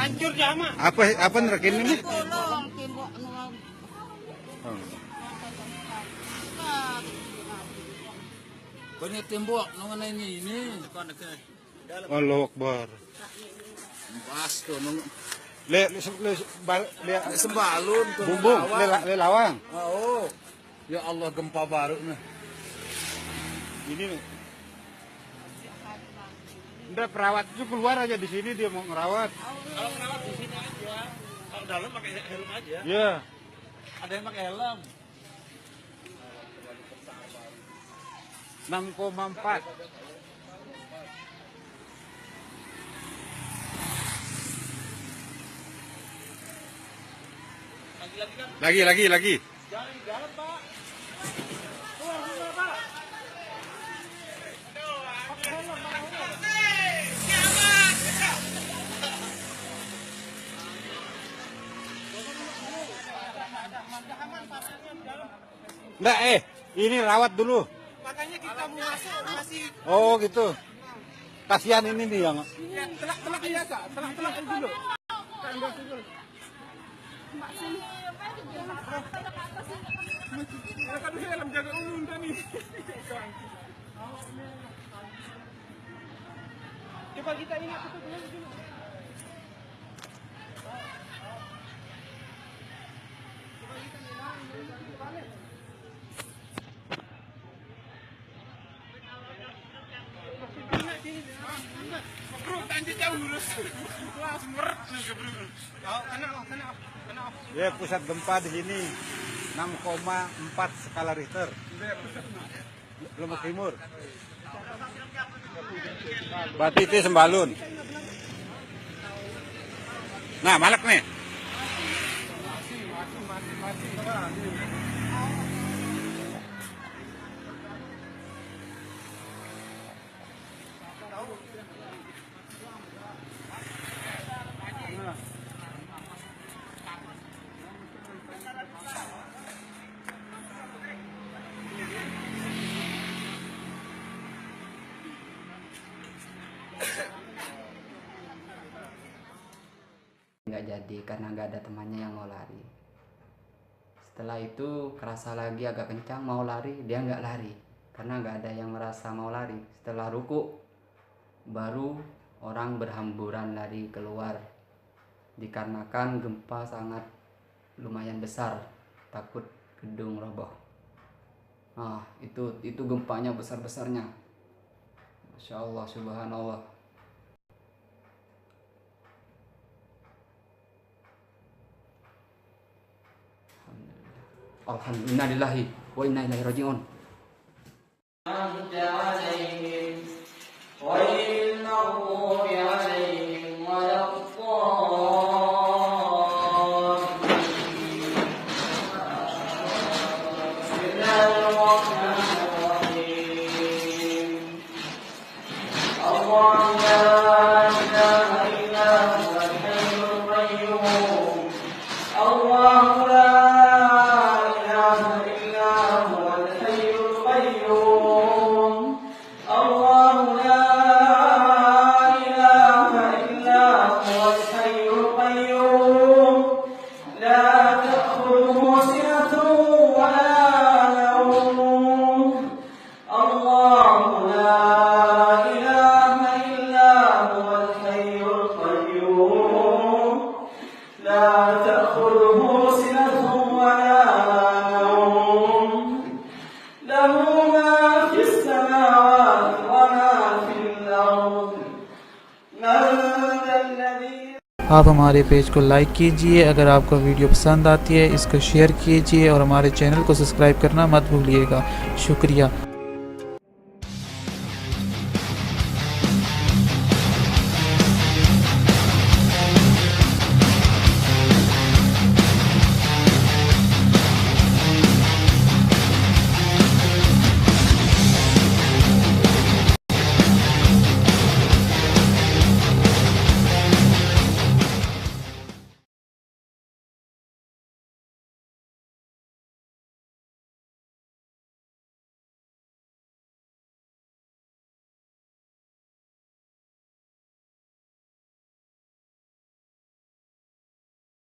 hancur jama. Apa nerakin ini? Kolong tembok Banyak tembok nongannya ini. Allahu Akbar. Pas tuh nong. Le Sembalun tuh. bumbung, le lawang. Oh. Ya Allah gempa baru nih. Ini nih. Udah perawat itu keluar aja di sini dia mau ngerawat. Kalau kenapa di sini aja. Kalau dalam pakai helm aja. Iya. Ada yang pakai helm. 6,4. Lagi. Jangan di dalam, Pak. Keluar, Pak. Enggak, ini rawat dulu. Makanya kita mau masuk masih Oh, gitu. Kasihan ini nih yang telak biasa, telak dulu. Mereka tuh helm jaga ulun nih. Coba kita ingat itu dulu. Bro, tanjir jauh dulu. Wah, semeret juga, bro. Kena. ya pusat gempa di sini 6,4 skala Richter. Lombok Timur. Batiti Sembalun. Nah, Malak nih. Nggak jadi karena nggak ada temannya yang mau lari. Setelah itu kerasa lagi agak kencang mau lari, dia nggak lari karena nggak ada yang merasa mau lari. Setelah ruku baru orang berhamburan lari keluar dikarenakan gempa sangat lumayan besar, takut gedung roboh. Nah itu gempanya besar-besarnya. Masya Allah, subhanallah. Alhamdulillahi wa inna ilaihi raji'un. आप हमारे पेज को लाइक कीजिए। अगर आपको वीडियो पसंद आती है इसको शेयर कीजिए और हमारे चैनल को सब्सक्राइब करना मत भूलिएगा। शुक्रिया।